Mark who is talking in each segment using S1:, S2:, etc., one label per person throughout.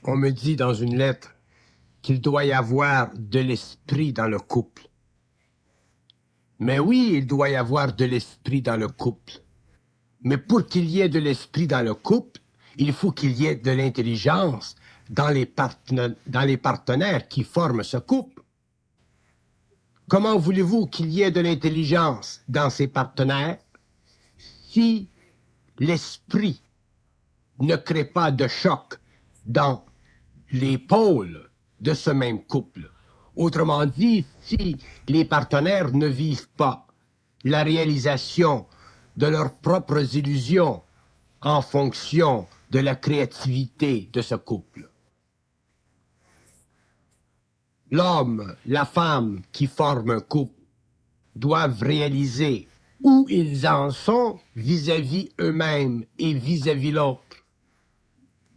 S1: On me dit dans une lettre qu'il doit y avoir de l'esprit dans le couple. Mais oui, il doit y avoir de l'esprit dans le couple. Mais pour qu'il y ait de l'esprit dans le couple, il faut qu'il y ait de l'intelligence dans les partenaires qui forment ce couple. Comment voulez-vous qu'il y ait de l'intelligence dans ces partenaires si l'esprit ne crée pas de choc dans les pôles de ce même couple? Autrement dit, si les partenaires ne vivent pas la réalisation de leurs propres illusions en fonction de la créativité de ce couple. L'homme, la femme qui forment un couple doivent réaliser où ils en sont vis-à-vis eux-mêmes et vis-à-vis l'autre.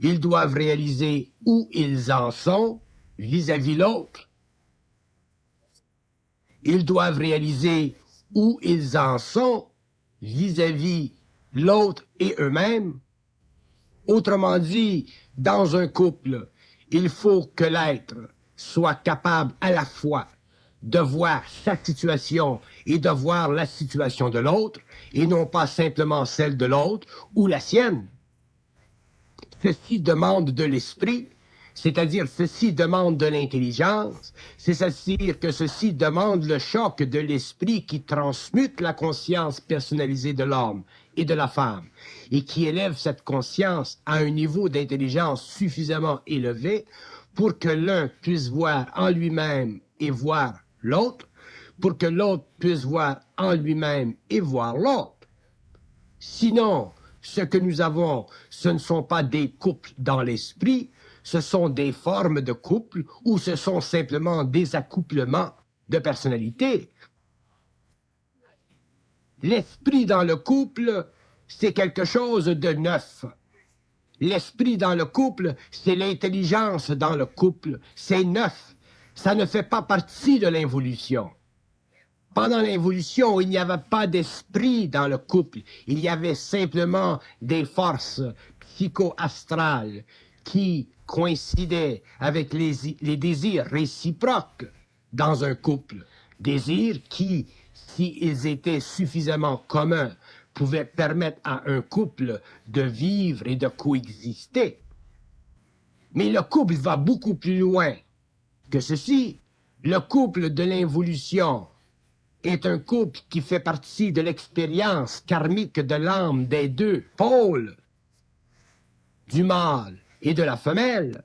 S1: Ils doivent réaliser où ils en sont vis-à-vis l'autre. Ils doivent réaliser où ils en sont vis-à-vis l'autre et eux-mêmes. Autrement dit, dans un couple, il faut que l'être soit capable à la fois de voir sa situation et de voir la situation de l'autre, et non pas simplement celle de l'autre ou la sienne. Ceci demande de l'esprit, c'est-à-dire ceci demande de l'intelligence, c'est-à-dire que ceci demande le choc de l'esprit qui transmute la conscience personnalisée de l'homme et de la femme, et qui élève cette conscience à un niveau d'intelligence suffisamment élevé pour que l'un puisse voir en lui-même et voir l'autre, pour que l'autre puisse voir en lui-même et voir l'autre. Sinon, ce que nous avons, ce ne sont pas des couples dans l'esprit, ce sont des formes de couple ou ce sont simplement des accouplements de personnalités. L'esprit dans le couple, c'est quelque chose de neuf. L'esprit dans le couple, c'est l'intelligence dans le couple, c'est neuf. Ça ne fait pas partie de l'involution. Pendant l'involution, il n'y avait pas d'esprit dans le couple. Il y avait simplement des forces psycho-astrales qui coïncidaient avec les désirs réciproques dans un couple. Désirs qui, s'ils étaient suffisamment communs, pouvaient permettre à un couple de vivre et de coexister. Mais le couple va beaucoup plus loin que ceci. Le couple de l'involution est un couple qui fait partie de l'expérience karmique de l'âme des deux pôles, du mâle et de la femelle.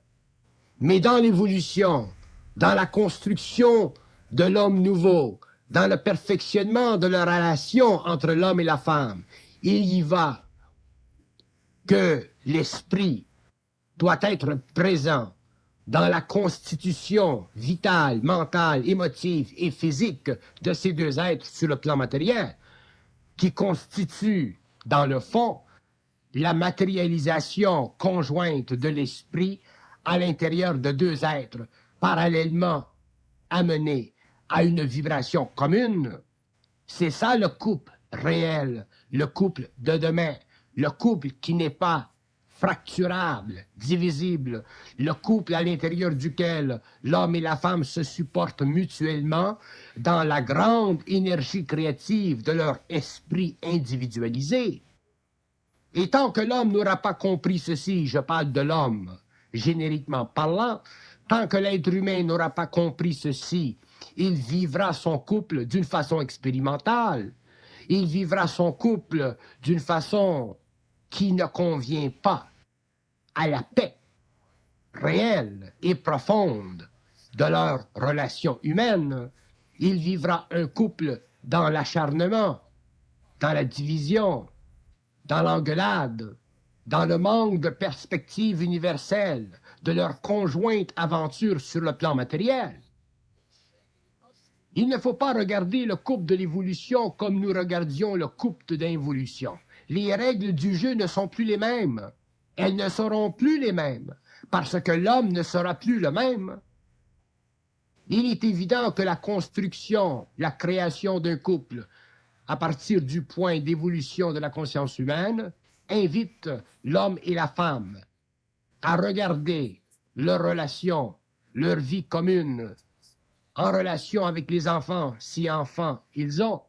S1: Mais dans l'évolution, dans la construction de l'homme nouveau, dans le perfectionnement de la relation entre l'homme et la femme, il y va que l'esprit doit être présent dans la constitution vitale, mentale, émotive et physique de ces deux êtres sur le plan matériel, qui constitue, dans le fond, la matérialisation conjointe de l'esprit à l'intérieur de deux êtres, parallèlement amenés à une vibration commune. C'est ça le couple réel, le couple de demain, le couple qui n'est pas fracturable, divisible, le couple à l'intérieur duquel l'homme et la femme se supportent mutuellement dans la grande énergie créative de leur esprit individualisé. Et tant que l'homme n'aura pas compris ceci, je parle de l'homme, génériquement parlant, tant que l'être humain n'aura pas compris ceci, il vivra son couple d'une façon expérimentale, il vivra son couple d'une façon qui ne convient pas à la paix réelle et profonde de leur relation humaine. Il vivra un couple dans l'acharnement, dans la division, dans l'engueulade, dans le manque de perspective universelle de leur conjointe aventure sur le plan matériel. Il ne faut pas regarder le couple de l'évolution comme nous regardions le couple de l'involution. Les règles du jeu ne sont plus les mêmes. Elles ne seront plus les mêmes, parce que l'homme ne sera plus le même. Il est évident que la construction, la création d'un couple, à partir du point d'évolution de la conscience humaine, invite l'homme et la femme à regarder leur relation, leur vie commune, en relation avec les enfants, si enfants ils ont,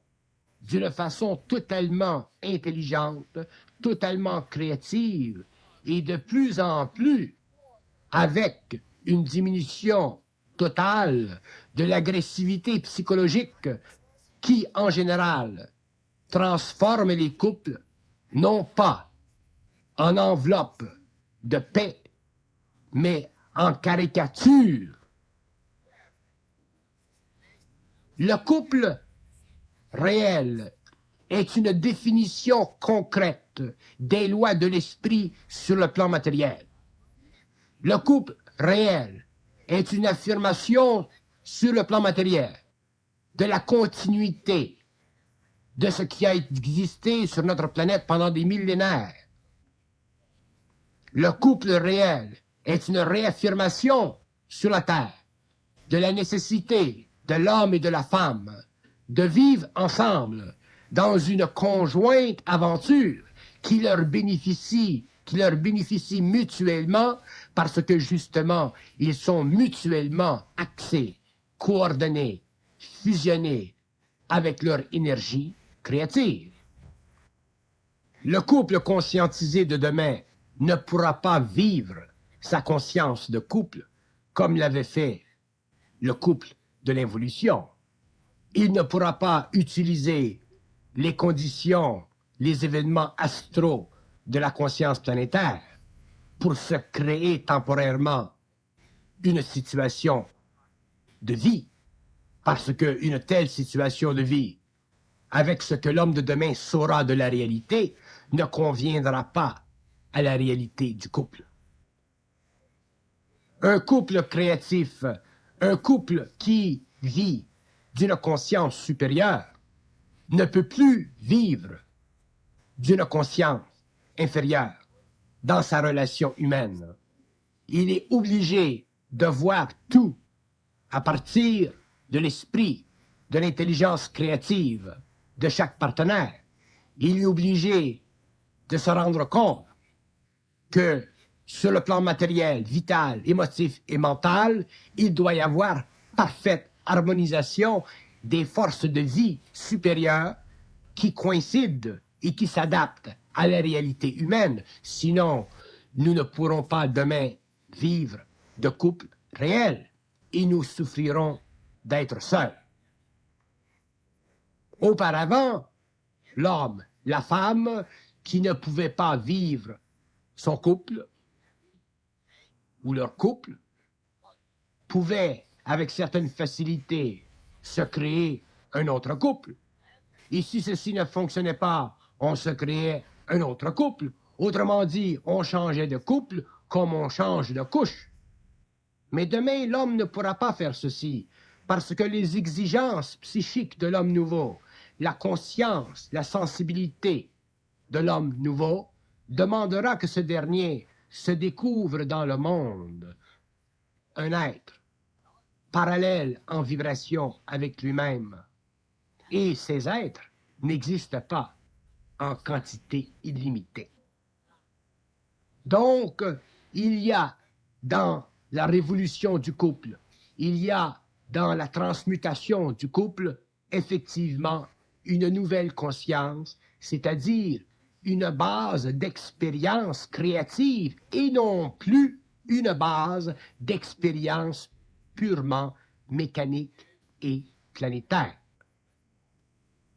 S1: d'une façon totalement intelligente, totalement créative, et de plus en plus avec une diminution totale de l'agressivité psychologique qui, en général, transforme les couples, non pas en enveloppe de paix, mais en caricature. Le couple réel est une définition concrète des lois de l'esprit sur le plan matériel. Le couple réel est une affirmation sur le plan matériel de la continuité de ce qui a existé sur notre planète pendant des millénaires. Le couple réel est une réaffirmation sur la Terre de la nécessité de l'homme et de la femme de vivre ensemble dans une conjointe aventure qui leur bénéficie mutuellement parce que justement, ils sont mutuellement axés, coordonnés, fusionnés avec leur énergie créative. Le couple conscientisé de demain ne pourra pas vivre sa conscience de couple comme l'avait fait le couple de l'évolution. Il ne pourra pas utiliser les conditions, les événements astraux de la conscience planétaire pour se créer temporairement une situation de vie, parce qu'une telle situation de vie, avec ce que l'homme de demain saura de la réalité, ne conviendra pas à la réalité du couple. Un couple créatif, un couple qui vit d'une conscience supérieure, ne peut plus vivre d'une conscience inférieure dans sa relation humaine. Il est obligé de voir tout à partir de l'esprit, de l'intelligence créative de chaque partenaire. Il est obligé de se rendre compte que sur le plan matériel, vital, émotif et mental, il doit y avoir parfaite harmonisation des forces de vie supérieures qui coïncident et qui s'adaptent à la réalité humaine. Sinon, nous ne pourrons pas demain vivre de couple réel et nous souffrirons d'être seuls. Auparavant, l'homme, la femme, qui ne pouvaient pas vivre son couple ou leur couple, pouvaient, avec certaines facilités, se créer un autre couple. Et si ceci ne fonctionnait pas, on se créait un autre couple. Autrement dit, on changeait de couple comme on change de couche. Mais demain, l'homme ne pourra pas faire ceci, parce que les exigences psychiques de l'homme nouveau, la conscience, la sensibilité de l'homme nouveau, demandera que ce dernier se découvre dans le monde un être parallèle en vibration avec lui-même. Et ces êtres n'existent pas en quantité illimitée. Donc, il y a dans la révolution du couple, il y a dans la transmutation du couple, effectivement, une nouvelle conscience, c'est-à-dire une base d'expérience créative et non plus une base d'expérience purement mécanique et planétaire.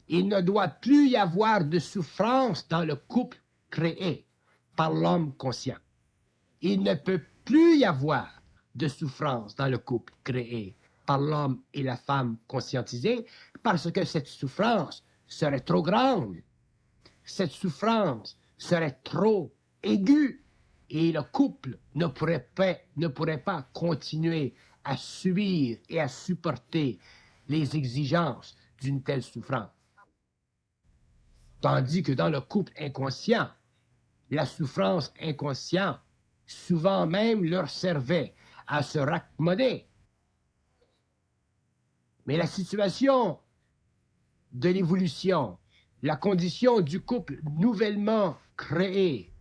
S1: Il ne doit plus y avoir de souffrance dans le couple créé par l'homme conscient. Il ne peut plus y avoir de souffrance dans le couple créé par l'homme et la femme conscientisés parce que cette souffrance serait trop grande. Cette souffrance serait trop aiguë et le couple ne pourrait pas continuer à subir et à supporter les exigences d'une telle souffrance. Tandis que dans le couple inconscient, la souffrance inconsciente, souvent même leur servait à se raccommoder. Mais la situation de l'évolution, la condition du couple nouvellement créé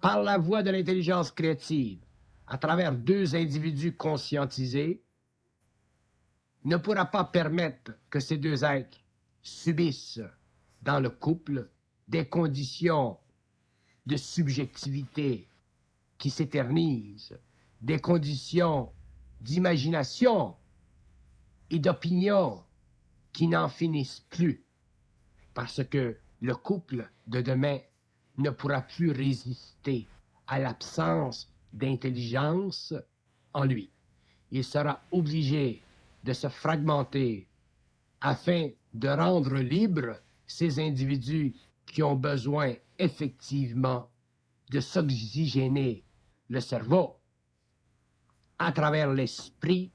S1: par la voie de l'intelligence créative, à travers deux individus conscientisés, ne pourra pas permettre que ces deux êtres subissent dans le couple des conditions de subjectivité qui s'éternisent, des conditions d'imagination et d'opinion qui n'en finissent plus, parce que le couple de demain ne pourra plus résister à l'absence d'intelligence en lui. Il sera obligé de se fragmenter afin de rendre libres ces individus qui ont besoin effectivement de s'oxygéner le cerveau à travers l'esprit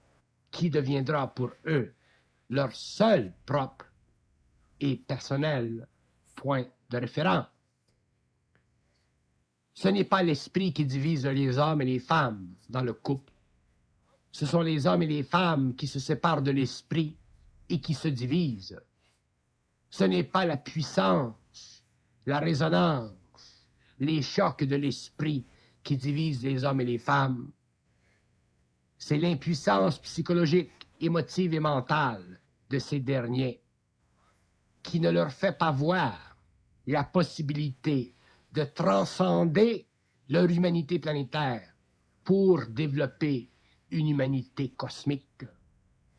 S1: qui deviendra pour eux leur seul propre et personnel point de référence. Ce n'est pas l'esprit qui divise les hommes et les femmes dans le couple. Ce sont les hommes et les femmes qui se séparent de l'esprit et qui se divisent. Ce n'est pas la puissance, la résonance, les chocs de l'esprit qui divisent les hommes et les femmes. C'est l'impuissance psychologique, émotive et mentale de ces derniers qui ne leur fait pas voir la possibilité de transcender leur humanité planétaire pour développer une humanité cosmique.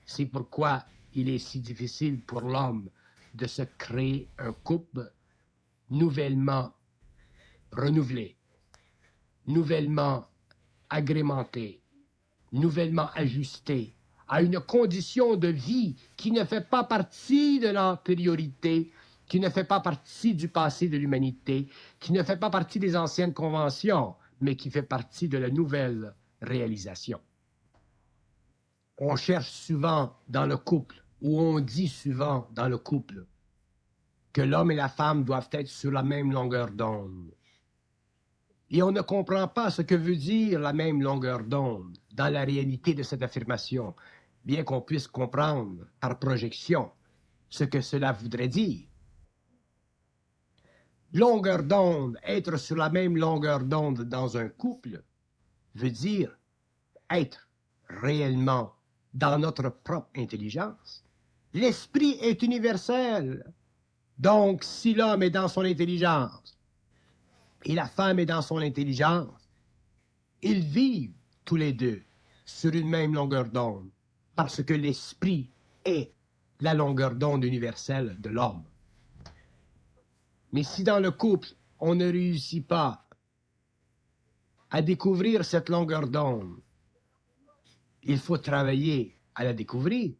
S1: C'est pourquoi il est si difficile pour l'homme de se créer un couple nouvellement renouvelé, nouvellement agrémenté, nouvellement ajusté à une condition de vie qui ne fait pas partie de l'antériorité, qui ne fait pas partie du passé de l'humanité, qui ne fait pas partie des anciennes conventions, mais qui fait partie de la nouvelle réalisation. On cherche souvent dans le couple, ou on dit souvent dans le couple, que l'homme et la femme doivent être sur la même longueur d'onde. Et on ne comprend pas ce que veut dire la même longueur d'onde dans la réalité de cette affirmation, bien qu'on puisse comprendre par projection ce que cela voudrait dire. Longueur d'onde, être sur la même longueur d'onde dans un couple, veut dire être réellement dans notre propre intelligence. L'esprit est universel. Donc, si l'homme est dans son intelligence et la femme est dans son intelligence, ils vivent tous les deux sur une même longueur d'onde, parce que l'esprit est la longueur d'onde universelle de l'homme. Mais si dans le couple, on ne réussit pas à découvrir cette longueur d'onde, il faut travailler à la découvrir.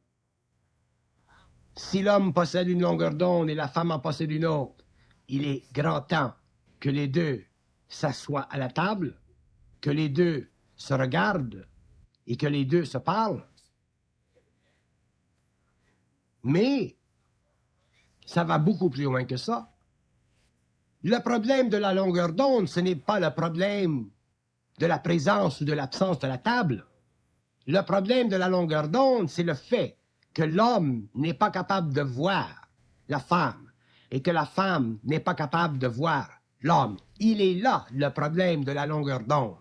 S1: Si l'homme possède une longueur d'onde et la femme en possède une autre, il est grand temps que les deux s'assoient à la table, que les deux se regardent et que les deux se parlent. Mais ça va beaucoup plus loin que ça. Le problème de la longueur d'onde, ce n'est pas le problème de la présence ou de l'absence de la table. Le problème de la longueur d'onde, c'est le fait que l'homme n'est pas capable de voir la femme et que la femme n'est pas capable de voir l'homme. Il est là le problème de la longueur d'onde.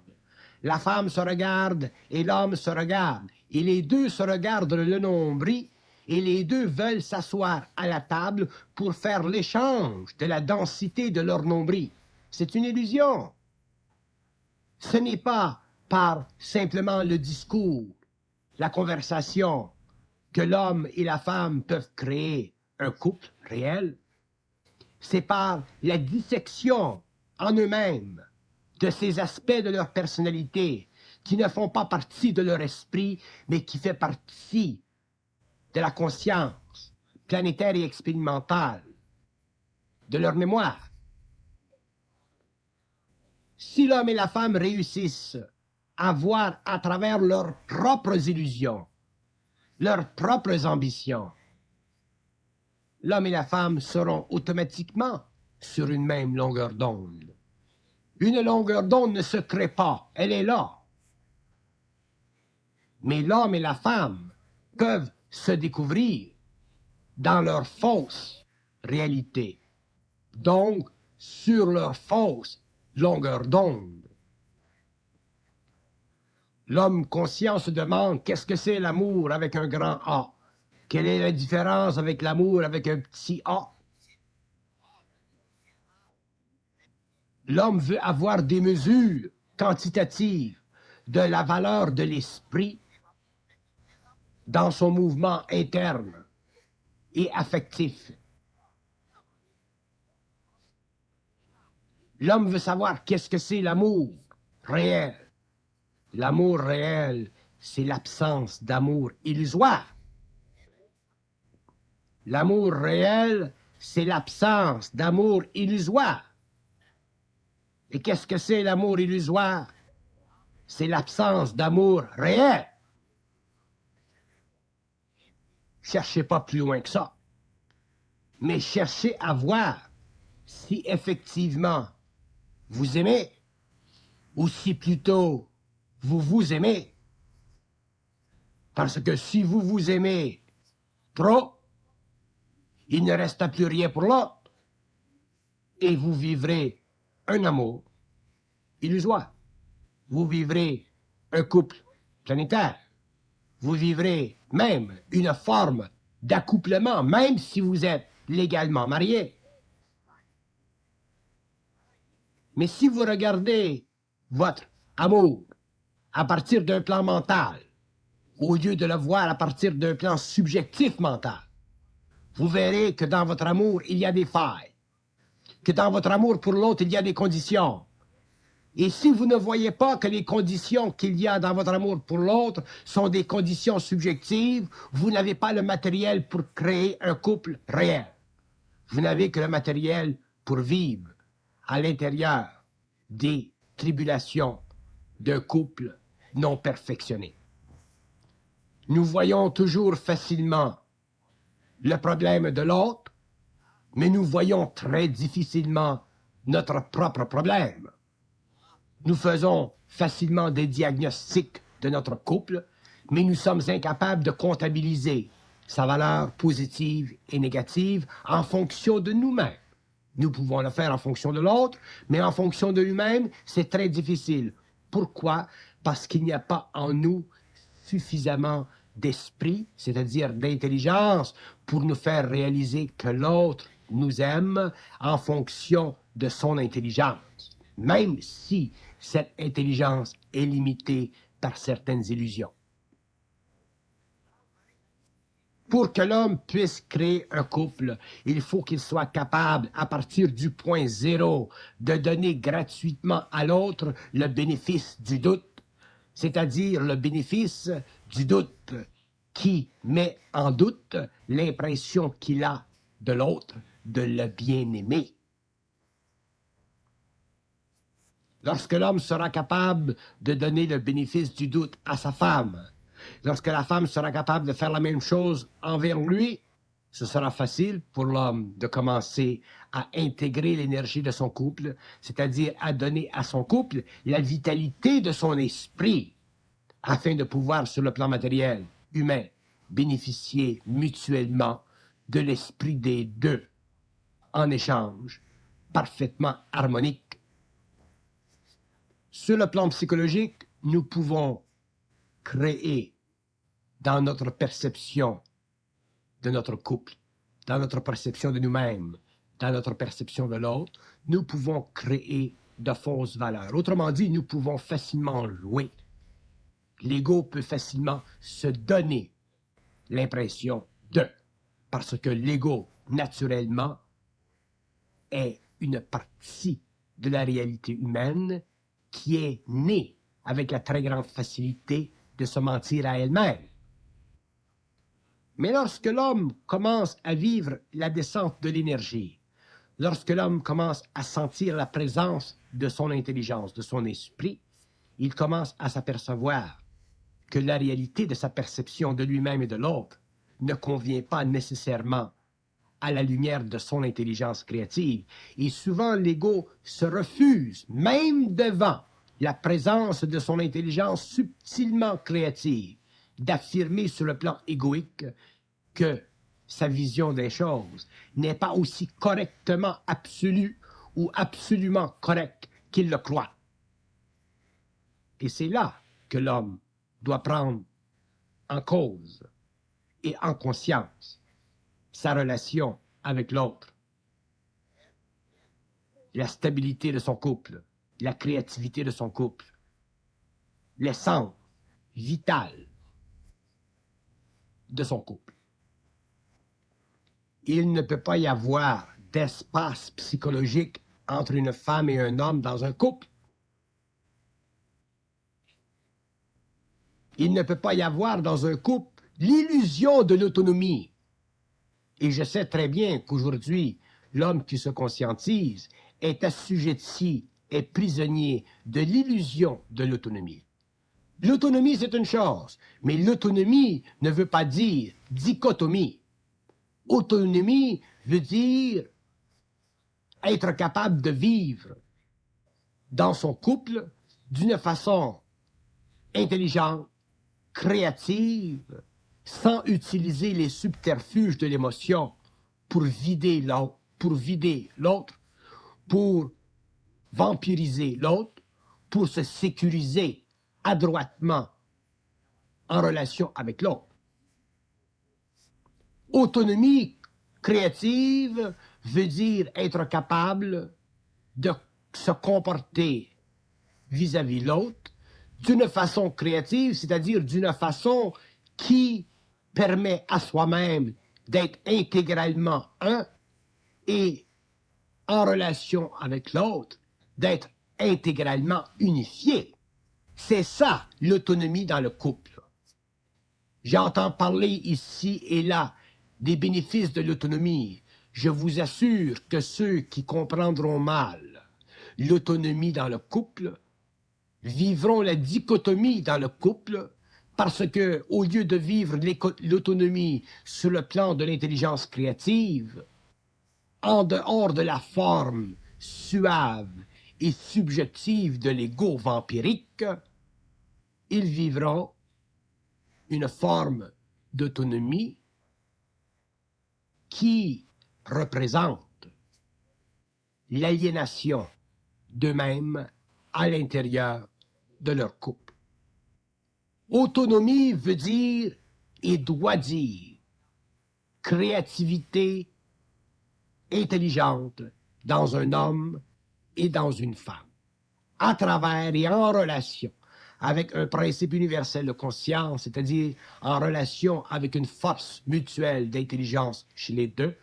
S1: La femme se regarde et l'homme se regarde. Et les deux se regardent le nombril et les deux veulent s'asseoir à la table pour faire l'échange de la densité de leur nombril. C'est une illusion. Ce n'est pas par simplement le discours, la conversation, que l'homme et la femme peuvent créer un couple réel. C'est par la dissection en eux-mêmes de ces aspects de leur personnalité qui ne font pas partie de leur esprit, mais qui fait partie de la conscience planétaire et expérimentale, de leur mémoire. Si l'homme et la femme réussissent à voir à travers leurs propres illusions, leurs propres ambitions, l'homme et la femme seront automatiquement sur une même longueur d'onde. Une longueur d'onde ne se crée pas, elle est là. Mais l'homme et la femme peuvent se découvrir dans leur fausse réalité, donc sur leur fausse longueur d'onde. L'homme conscient se demande qu'est-ce que c'est l'amour avec un grand A? Quelle est la différence avec l'amour avec un petit a? L'homme veut avoir des mesures quantitatives de la valeur de l'esprit dans son mouvement interne et affectif. L'homme veut savoir qu'est-ce que c'est l'amour réel. L'amour réel, c'est l'absence d'amour illusoire. L'amour réel, c'est l'absence d'amour illusoire. Et qu'est-ce que c'est l'amour illusoire? C'est l'absence d'amour réel. Cherchez pas plus loin que ça. Mais cherchez à voir si effectivement vous aimez ou si plutôt vous vous aimez. Parce que si vous vous aimez trop, il ne reste plus rien pour l'autre et vous vivrez un amour illusoire. Vous vivrez un couple planétaire. Vous vivrez même une forme d'accouplement, même si vous êtes légalement marié. Mais si vous regardez votre amour à partir d'un plan mental, au lieu de le voir à partir d'un plan subjectif mental, vous verrez que dans votre amour, il y a des failles, que dans votre amour pour l'autre, il y a des conditions. Et si vous ne voyez pas que les conditions qu'il y a dans votre amour pour l'autre sont des conditions subjectives, vous n'avez pas le matériel pour créer un couple réel. Vous n'avez que le matériel pour vivre à l'intérieur des tribulations d'un couple non perfectionné. Nous voyons toujours facilement le problème de l'autre, mais nous voyons très difficilement notre propre problème. Nous faisons facilement des diagnostics de notre couple, mais nous sommes incapables de comptabiliser sa valeur positive et négative en fonction de nous-mêmes. Nous pouvons le faire en fonction de l'autre, mais en fonction de lui-même, c'est très difficile. Pourquoi? Parce qu'il n'y a pas en nous suffisamment d'esprit, c'est-à-dire d'intelligence, pour nous faire réaliser que l'autre nous aime en fonction de son intelligence, même si cette intelligence est limitée par certaines illusions. Pour que l'homme puisse créer un couple, il faut qu'il soit capable, à partir du point zéro, de donner gratuitement à l'autre le bénéfice du doute, c'est-à-dire le bénéfice du doute qui met en doute l'impression qu'il a de l'autre, de le bien-aimer. Lorsque l'homme sera capable de donner le bénéfice du doute à sa femme, lorsque la femme sera capable de faire la même chose envers lui, ce sera facile pour l'homme de commencer à intégrer l'énergie de son couple, c'est-à-dire à donner à son couple la vitalité de son esprit, afin de pouvoir, sur le plan matériel, humain, bénéficier mutuellement de l'esprit des deux, en échange parfaitement harmonique. Sur le plan psychologique, nous pouvons créer dans notre perception de notre couple, dans notre perception de nous-mêmes, dans notre perception de l'autre, nous pouvons créer de fausses valeurs. Autrement dit, nous pouvons facilement jouer. L'ego peut facilement se donner l'impression de, parce que l'ego, naturellement, est une partie de la réalité humaine qui est née avec la très grande facilité de se mentir à elle-même. Mais lorsque l'homme commence à vivre la descente de l'énergie, lorsque l'homme commence à sentir la présence de son intelligence, de son esprit, il commence à s'apercevoir que la réalité de sa perception de lui-même et de l'autre ne convient pas nécessairement à la lumière de son intelligence créative. Et souvent, l'ego se refuse, même devant la présence de son intelligence subtilement créative, d'affirmer sur le plan égoïque que sa vision des choses n'est pas aussi correctement absolue ou absolument correcte qu'il le croit. Et c'est là que l'homme doit prendre en cause et en conscience sa relation avec l'autre, la stabilité de son couple, la créativité de son couple, l'essence vitale de son couple. Il ne peut pas y avoir d'espace psychologique entre une femme et un homme dans un couple. Il ne peut pas y avoir dans un couple l'illusion de l'autonomie. Et je sais très bien qu'aujourd'hui, l'homme qui se conscientise est assujetti, est prisonnier de l'illusion de l'autonomie. L'autonomie, c'est une chose, mais l'autonomie ne veut pas dire dichotomie. Autonomie veut dire être capable de vivre dans son couple d'une façon intelligente, créative, sans utiliser les subterfuges de l'émotion pour vider l'autre, pour vampiriser l'autre, pour se sécuriser adroitement en relation avec l'autre. Autonomie créative veut dire être capable de se comporter vis-à-vis l'autre d'une façon créative, c'est-à-dire d'une façon qui permet à soi-même d'être intégralement un et en relation avec l'autre, d'être intégralement unifié. C'est ça l'autonomie dans le couple. J'entends parler ici et là des bénéfices de l'autonomie. Je vous assure que ceux qui comprendront mal l'autonomie dans le couple vivront la dichotomie dans le couple parce que, au lieu de vivre l'autonomie sur le plan de l'intelligence créative, en dehors de la forme suave et subjective de l'ego vampirique, ils vivront une forme d'autonomie qui représente l'aliénation d'eux-mêmes à l'intérieur de leur couple. Autonomie veut dire et doit dire créativité intelligente dans un homme et dans une femme, à travers et en relation avec un principe universel de conscience, c'est-à-dire en relation avec une force mutuelle d'intelligence chez les deux,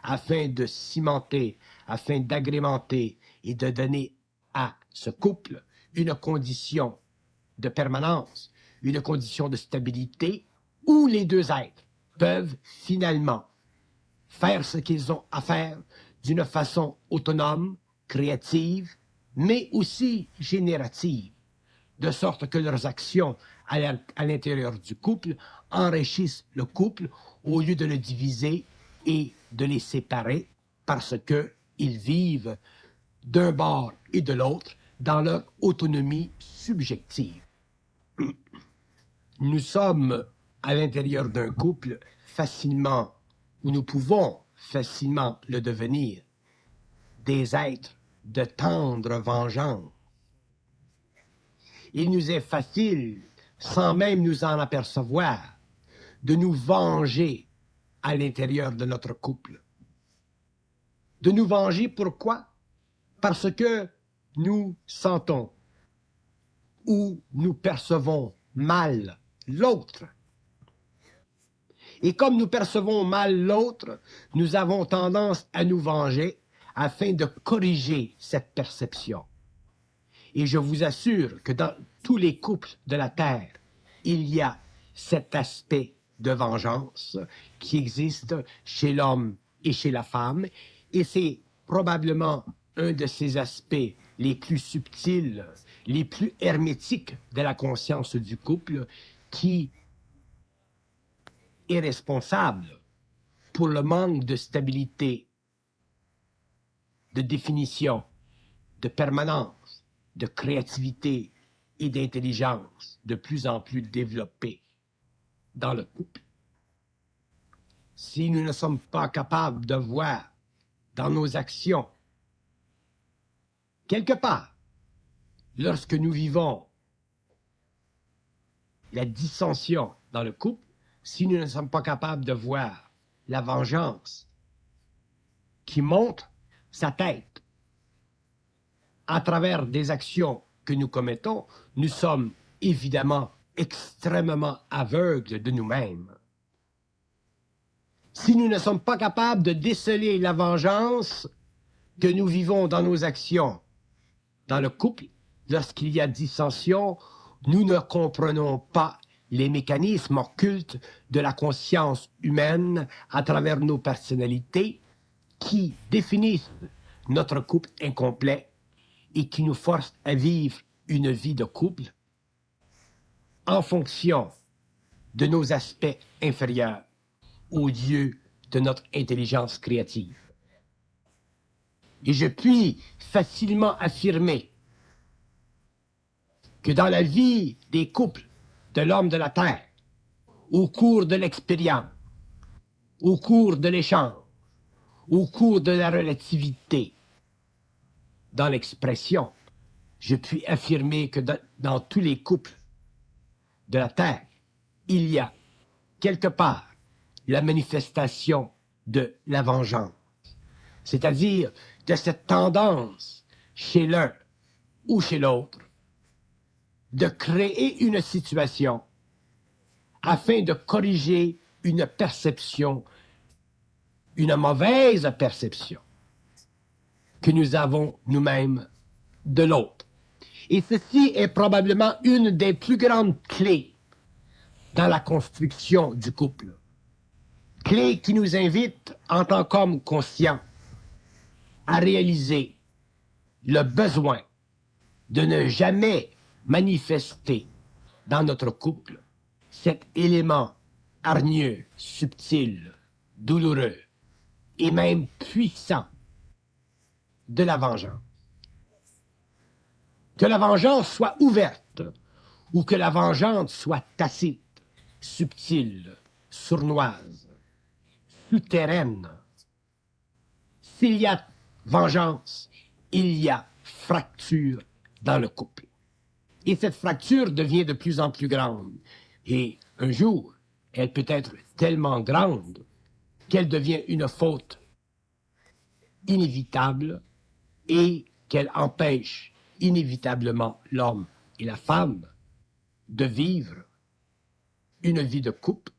S1: afin de cimenter, afin d'agrémenter et de donner à ce couple une condition de permanence, une condition de stabilité, où les deux êtres peuvent finalement faire ce qu'ils ont à faire d'une façon autonome, créative, mais aussi générative, de sorte que leurs actions à l'intérieur du couple enrichissent le couple au lieu de le diviser et de les séparer parce qu'ils vivent d'un bord et de l'autre dans leur autonomie subjective. Nous sommes à l'intérieur d'un couple facilement, ou nous pouvons facilement le devenir, des êtres de tendre vengeance. Il nous est facile, sans même nous en apercevoir, de nous venger à l'intérieur de notre couple. De nous venger, pourquoi? Parce que nous sentons ou nous percevons mal l'autre. Et comme nous percevons mal l'autre, nous avons tendance à nous venger afin de corriger cette perception. Et je vous assure que dans tous les couples de la Terre, il y a cet aspect de vengeance qui existe chez l'homme et chez la femme. Et c'est probablement un de ces aspects les plus subtils, les plus hermétiques de la conscience du couple qui est responsable pour le manque de stabilité, de définition, de permanence, de créativité et d'intelligence de plus en plus développée dans le couple. Si nous ne sommes pas capables de voir dans nos actions, quelque part, lorsque nous vivons la dissension dans le couple, si nous ne sommes pas capables de voir la vengeance qui monte sa tête à travers des actions que nous commettons, nous sommes évidemment extrêmement aveugles de nous-mêmes. Si nous ne sommes pas capables de déceler la vengeance que nous vivons dans nos actions, dans le couple, lorsqu'il y a dissension, nous ne comprenons pas les mécanismes occultes de la conscience humaine à travers nos personnalités qui définissent notre couple incomplet et qui nous forcent à vivre une vie de couple en fonction de nos aspects inférieurs au lieu de notre intelligence créative. Et je puis facilement affirmer que dans la vie des couples de l'homme de la Terre, au cours de l'expérience, au cours de l'échange, au cours de la relativité, dans l'expression, je puis affirmer que dans tous les couples de la Terre, il y a quelque part la manifestation de la vengeance, c'est-à-dire de cette tendance chez l'un ou chez l'autre de créer une situation afin de corriger une perception, une mauvaise perception que nous avons nous-mêmes de l'autre. Et ceci est probablement une des plus grandes clés dans la construction du couple. Clé qui nous invite, en tant qu'hommes conscients, à réaliser le besoin de ne jamais manifester dans notre couple cet élément hargneux, subtil, douloureux et même puissant de la vengeance. Que la vengeance soit ouverte ou que la vengeance soit tacite, subtile, sournoise, souterraine. S'il y a vengeance, il y a fracture dans le couple. Et cette fracture devient de plus en plus grande. Et un jour, elle peut être tellement grande qu'elle devient une faute inévitable et qu'elle empêche inévitablement l'homme et la femme de vivre une vie de couple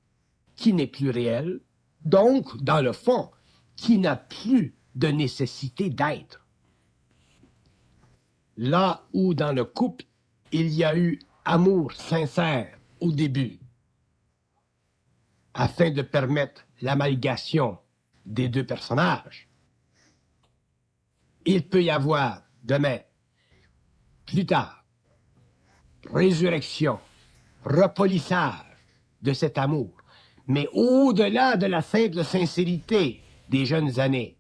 S1: qui n'est plus réelle, donc, dans le fond, qui n'a plus de nécessité d'être. Là où dans le couple, il y a eu amour sincère au début, afin de permettre l'amalgation des deux personnages, il peut y avoir demain, plus tard, résurrection, repolissage de cet amour, mais au-delà de la simple sincérité des jeunes années,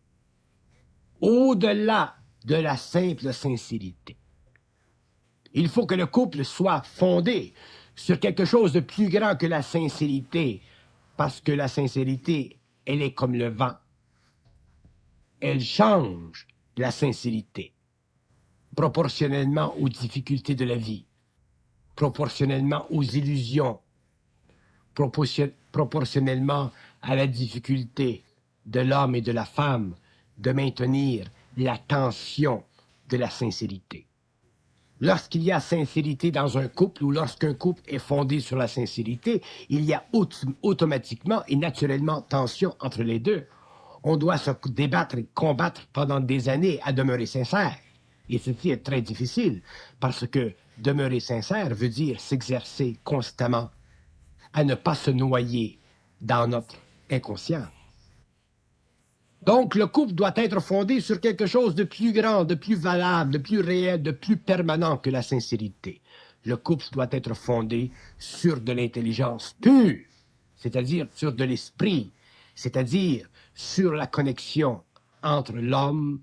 S1: au-delà de la simple sincérité. Il faut que le couple soit fondé sur quelque chose de plus grand que la sincérité, parce que la sincérité, elle est comme le vent. Elle change la sincérité, proportionnellement aux difficultés de la vie, proportionnellement aux illusions, proportionnellement à la difficulté de l'homme et de la femme de maintenir la tension de la sincérité. Lorsqu'il y a sincérité dans un couple ou lorsqu'un couple est fondé sur la sincérité, il y a automatiquement et naturellement tension entre les deux. On doit se débattre et combattre pendant des années à demeurer sincère. Et ceci est très difficile parce que demeurer sincère veut dire s'exercer constamment à ne pas se noyer dans notre inconscient. Donc, le couple doit être fondé sur quelque chose de plus grand, de plus valable, de plus réel, de plus permanent que la sincérité. Le couple doit être fondé sur de l'intelligence pure, c'est-à-dire sur de l'esprit, c'est-à-dire sur la connexion entre l'homme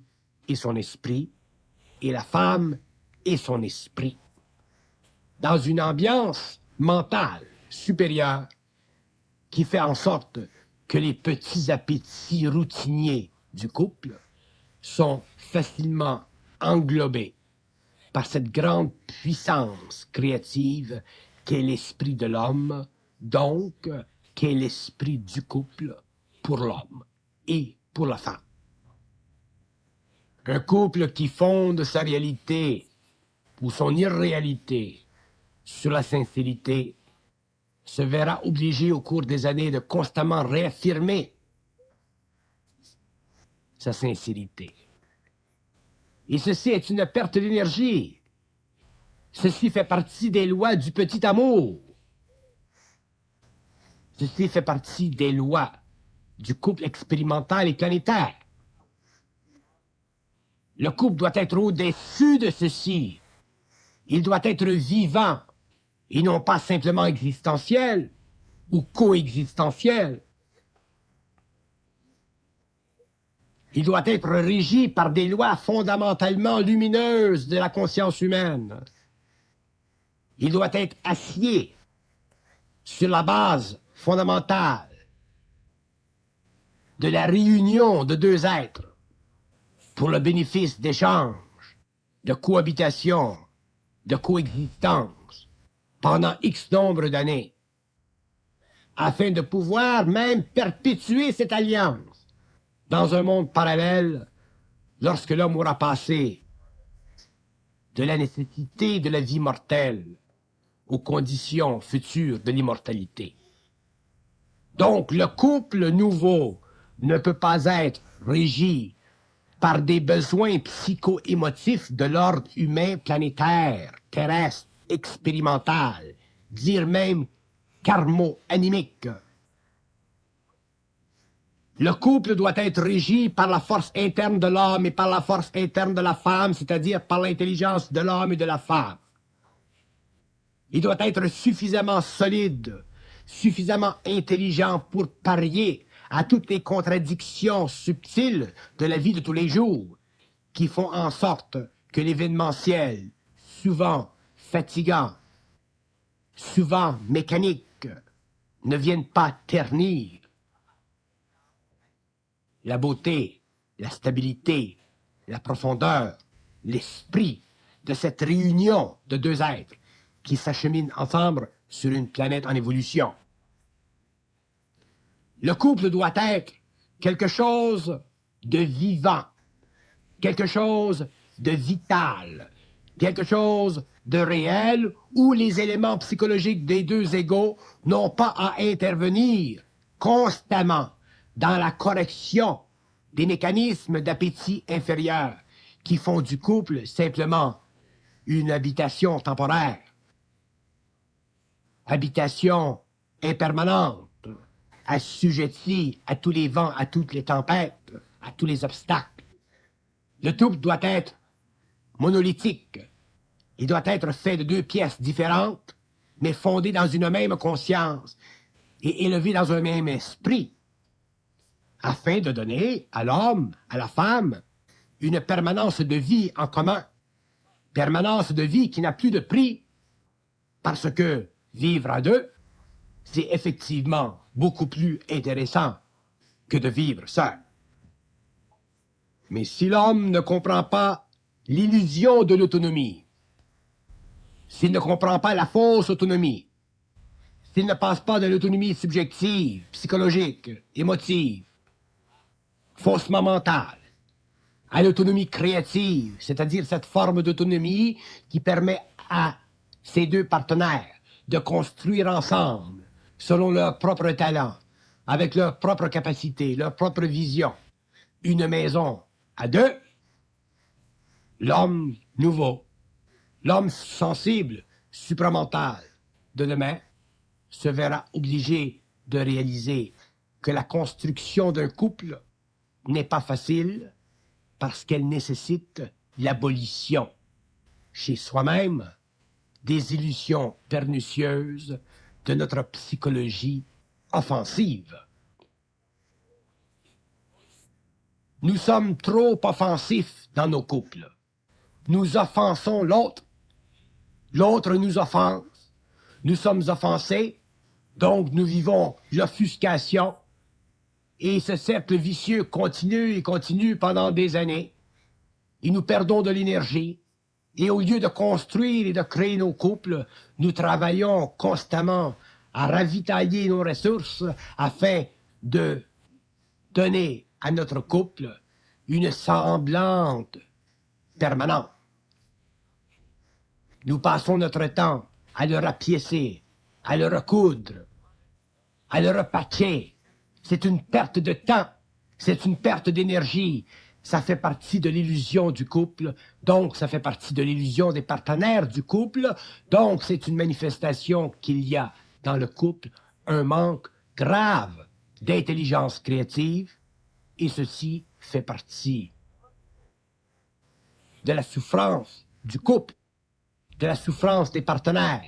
S1: et son esprit et la femme et son esprit, dans une ambiance mentale supérieure qui fait en sorte que les petits appétits routiniers du couple sont facilement englobés par cette grande puissance créative qu'est l'esprit de l'homme, donc qu'est l'esprit du couple pour l'homme et pour la femme. Un couple qui fonde sa réalité ou son irréalité sur la sincérité se verra obligé au cours des années de constamment réaffirmer sa sincérité. Et ceci est une perte d'énergie. Ceci fait partie des lois du petit amour. Ceci fait partie des lois du couple expérimental et planétaire. Le couple doit être au-dessus de ceci. Il doit être vivant et non pas simplement existentiel ou coexistentiel. Il doit être régi par des lois fondamentalement lumineuses de la conscience humaine. Il doit être acier sur la base fondamentale de la réunion de deux êtres pour le bénéfice d'échanges, de cohabitation, de coexistence pendant X nombre d'années, afin de pouvoir même perpétuer cette alliance dans un monde parallèle lorsque l'homme aura passé de la nécessité de la vie mortelle aux conditions futures de l'immortalité. Donc, le couple nouveau ne peut pas être régi par des besoins psycho-émotifs de l'ordre humain planétaire, terrestre, expérimental, dire même karmo-animique. Le couple doit être régi par la force interne de l'homme et par la force interne de la femme, c'est-à-dire par l'intelligence de l'homme et de la femme. Il doit être suffisamment solide, suffisamment intelligent pour parier à toutes les contradictions subtiles de la vie de tous les jours qui font en sorte que l'événementiel, souvent fatigant, souvent mécanique, ne vienne pas ternir la beauté, la stabilité, la profondeur, l'esprit de cette réunion de deux êtres qui s'acheminent ensemble sur une planète en évolution. Le couple doit être quelque chose de vivant, quelque chose de vital, quelque chose de réel où les éléments psychologiques des deux égaux n'ont pas à intervenir constamment dans la correction des mécanismes d'appétit inférieur qui font du couple simplement une habitation temporaire, habitation impermanente, assujettie à tous les vents, à toutes les tempêtes, à tous les obstacles. Le couple doit être monolithique. Il doit être fait de deux pièces différentes, mais fondées dans une même conscience et élevées dans un même esprit, afin de donner à l'homme, à la femme, une permanence de vie en commun. Permanence de vie qui n'a plus de prix, parce que vivre à deux, c'est effectivement beaucoup plus intéressant que de vivre seul. Mais si l'homme ne comprend pas l'illusion de l'autonomie, s'il ne comprend pas la fausse autonomie, s'il ne passe pas de l'autonomie subjective, psychologique, émotive, faussement mentale, à l'autonomie créative, c'est-à-dire cette forme d'autonomie qui permet à ces deux partenaires de construire ensemble, selon leur propre talent, avec leur propre capacité, leur propre vision, une maison à deux, l'homme nouveau, l'homme sensible, supramental de demain, se verra obligé de réaliser que la construction d'un couple n'est pas facile parce qu'elle nécessite l'abolition chez soi-même des illusions pernicieuses de notre psychologie offensive. Nous sommes trop offensifs dans nos couples. Nous offensons l'autre. L'autre nous offense. Nous sommes offensés. Donc nous vivons l'offuscation. Et ce cercle vicieux continue et continue pendant des années. Et nous perdons de l'énergie. Et au lieu de construire et de créer nos couples, nous travaillons constamment à ravitailler nos ressources afin de donner à notre couple une semblante permanente. Nous passons notre temps à le rapiécer, à le recoudre, à le repatcher. C'est une perte de temps, c'est une perte d'énergie. Ça fait partie de l'illusion du couple, donc ça fait partie de l'illusion des partenaires du couple, donc c'est une manifestation qu'il y a dans le couple un manque grave d'intelligence créative, et ceci fait partie de la souffrance du couple, de la souffrance des partenaires.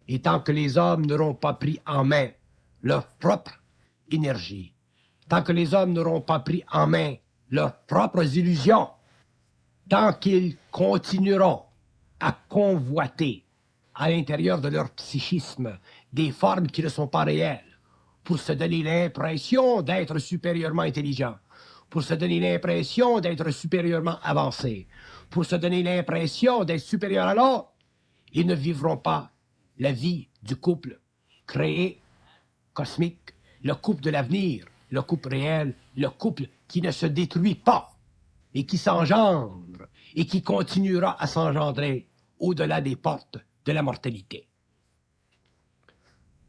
S1: Et tant que les hommes n'auront pas pris en main leur propre énergie, tant que les hommes n'auront pas pris en main leurs propres illusions, tant qu'ils continueront à convoiter à l'intérieur de leur psychisme des formes qui ne sont pas réelles, pour se donner l'impression d'être supérieurement intelligents, pour se donner l'impression d'être supérieurement avancés, pour se donner l'impression d'être supérieurs à l'autre, ils ne vivront pas la vie du couple créé, cosmique, le couple de l'avenir, le couple réel, le couple qui ne se détruit pas et qui s'engendre et qui continuera à s'engendrer au-delà des portes de la mortalité.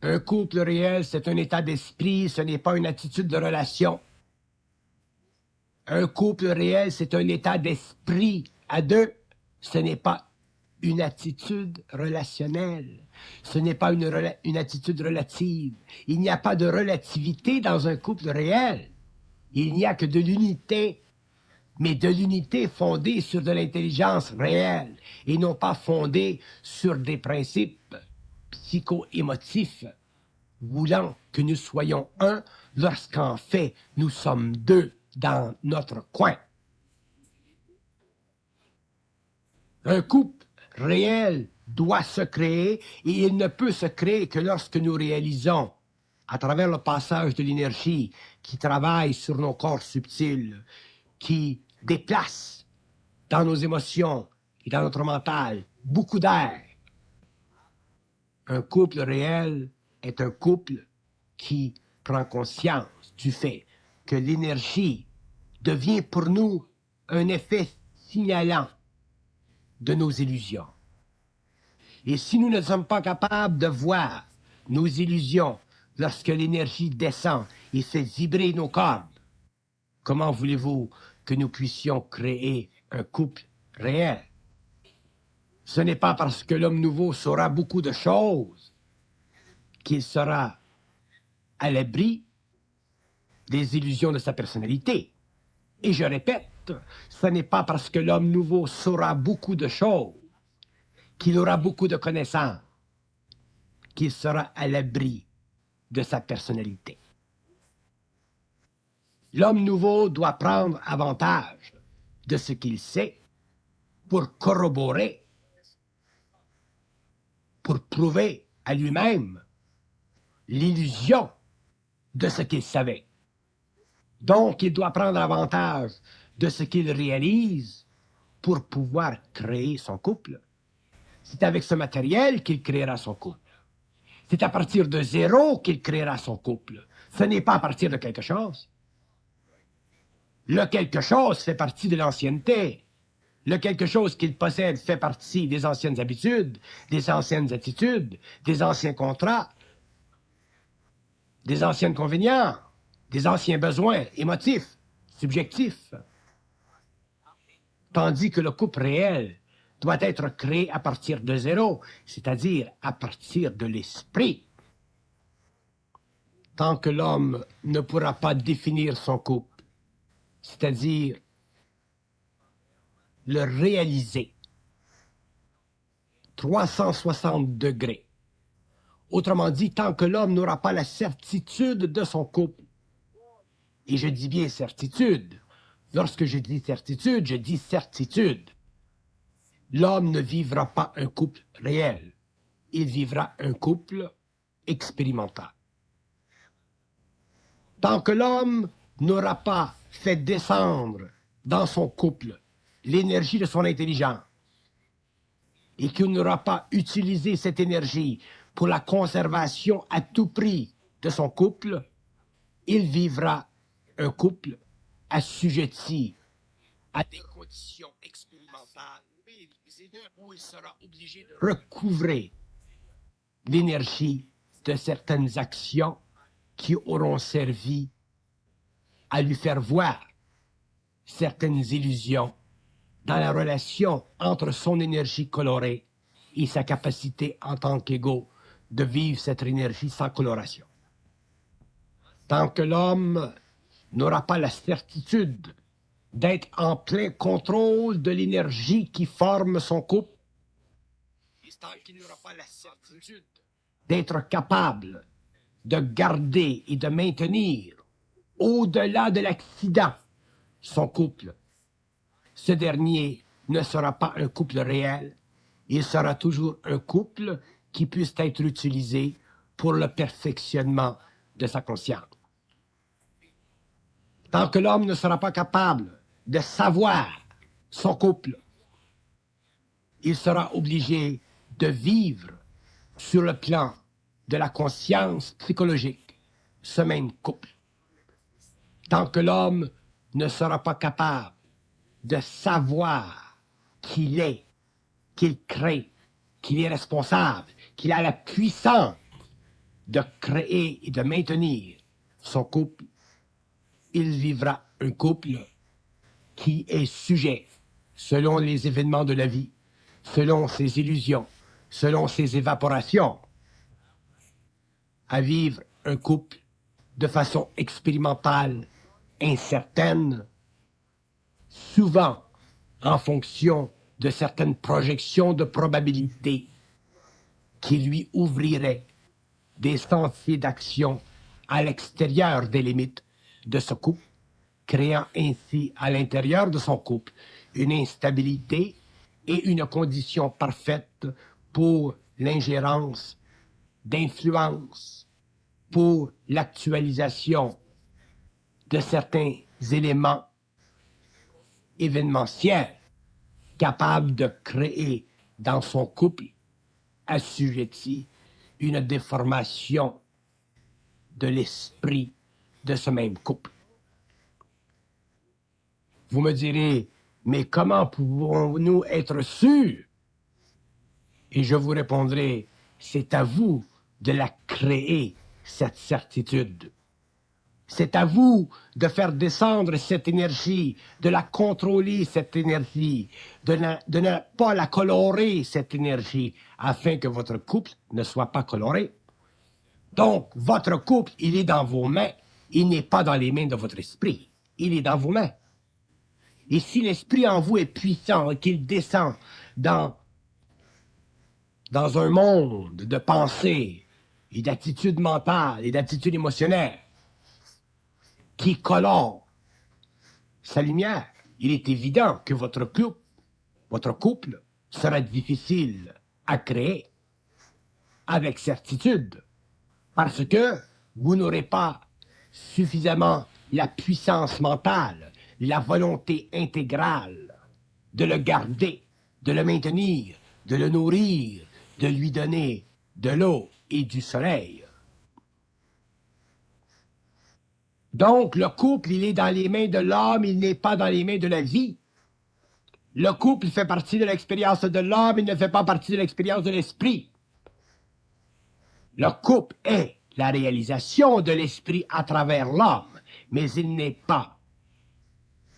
S1: Un couple réel, c'est un état d'esprit, ce n'est pas une attitude de relation. Un couple réel, c'est un état d'esprit à deux, ce n'est pas une attitude relationnelle. Ce n'est pas une attitude relative. Il n'y a pas de relativité dans un couple réel. Il n'y a que de l'unité, mais de l'unité fondée sur de l'intelligence réelle et non pas fondée sur des principes psycho-émotifs voulant que nous soyons un lorsqu'en fait nous sommes deux dans notre coin. Un couple réel doit se créer et il ne peut se créer que lorsque nous réalisons, à travers le passage de l'énergie qui travaille sur nos corps subtils, qui déplace dans nos émotions et dans notre mental beaucoup d'air. Un couple réel est un couple qui prend conscience du fait que l'énergie devient pour nous un effet signalant de nos illusions. Et si nous ne sommes pas capables de voir nos illusions lorsque l'énergie descend et fait vibrer nos cordes, comment voulez-vous que nous puissions créer un couple réel? Ce n'est pas parce que l'homme nouveau saura beaucoup de choses qu'il sera à l'abri des illusions de sa personnalité. Et je répète, ce n'est pas parce que l'homme nouveau saura beaucoup de choses qu'il aura beaucoup de connaissances, qu'il sera à l'abri de sa personnalité. L'homme nouveau doit prendre avantage de ce qu'il sait pour corroborer, pour prouver à lui-même l'illusion de ce qu'il savait. Donc, il doit prendre avantage de ce qu'il réalise pour pouvoir créer son couple. C'est avec ce matériel qu'il créera son couple. C'est à partir de zéro qu'il créera son couple. Ce n'est pas à partir de quelque chose. Le quelque chose fait partie de l'ancienneté. Le quelque chose qu'il possède fait partie des anciennes habitudes, des anciennes attitudes, des anciens contrats, des anciens inconvénients, des anciens besoins émotifs, subjectifs. Tandis que le couple réel doit être créé à partir de zéro, c'est-à-dire à partir de l'esprit. Tant que l'homme ne pourra pas définir son couple, c'est-à-dire le réaliser, 360 degrés. Autrement dit, tant que l'homme n'aura pas la certitude de son couple, et je dis bien certitude, lorsque je dis certitude, je dis certitude. L'homme ne vivra pas un couple réel, il vivra un couple expérimental. Tant que l'homme n'aura pas fait descendre dans son couple l'énergie de son intelligence, et qu'il n'aura pas utilisé cette énergie pour la conservation à tout prix de son couple, il vivra un couple assujetti à des conditions expérimentales où il sera obligé de recouvrer l'énergie de certaines actions qui auront servi à lui faire voir certaines illusions dans la relation entre son énergie colorée et sa capacité en tant qu'ego de vivre cette énergie sans coloration. Tant que l'homme n'aura pas la certitude d'être en plein contrôle de l'énergie qui forme son couple, et tant qu'il n'aura pas la certitude d'être capable de garder et de maintenir au-delà de l'accident son couple, ce dernier ne sera pas un couple réel, il sera toujours un couple qui puisse être utilisé pour le perfectionnement de sa conscience. Tant que l'homme ne sera pas capable de savoir son couple, il sera obligé de vivre sur le plan de la conscience psychologique ce même couple. Tant que l'homme ne sera pas capable de savoir qu'il est, qu'il crée, qu'il est responsable, qu'il a la puissance de créer et de maintenir son couple, il vivra un couple qui est sujet, selon les événements de la vie, selon ses illusions, selon ses évaporations, à vivre un couple de façon expérimentale, incertaine, souvent en fonction de certaines projections de probabilité qui lui ouvriraient des sentiers d'action à l'extérieur des limites de ce couple, créant ainsi à l'intérieur de son couple une instabilité et une condition parfaite pour l'ingérence d'influence, pour l'actualisation de certains éléments événementiels capables de créer dans son couple assujetti une déformation de l'esprit de ce même couple. Vous me direz, mais comment pouvons-nous être sûrs? Et je vous répondrai, c'est à vous de la créer, cette certitude. C'est à vous de faire descendre cette énergie, de la contrôler, cette énergie, de ne pas la colorer, cette énergie, afin que votre couple ne soit pas coloré. Donc, votre couple, il est dans vos mains, il n'est pas dans les mains de votre esprit, il est dans vos mains. Et si l'esprit en vous est puissant et qu'il descend dans un monde de pensée et d'attitude mentale et d'attitude émotionnelle qui colore sa lumière, il est évident que votre couple sera difficile à créer avec certitude parce que vous n'aurez pas suffisamment la puissance mentale, la volonté intégrale de le garder, de le maintenir, de le nourrir, de lui donner de l'eau et du soleil. Donc, le couple, il est dans les mains de l'homme, il n'est pas dans les mains de la vie. Le couple fait partie de l'expérience de l'homme, il ne fait pas partie de l'expérience de l'esprit. Le couple est la réalisation de l'esprit à travers l'homme, mais il n'est pas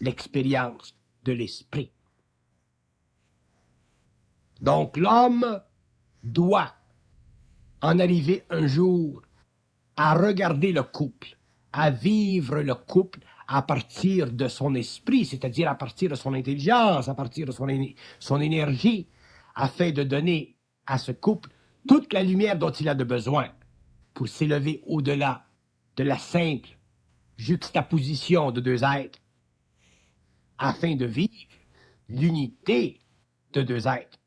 S1: l'expérience de l'esprit. Donc, l'homme doit en arriver un jour à regarder le couple, à vivre le couple à partir de son esprit, c'est-à-dire à partir de son intelligence, à partir de son énergie, afin de donner à ce couple toute la lumière dont il a de besoin pour s'élever au-delà de la simple juxtaposition de deux êtres, afin de vivre l'unité de deux êtres.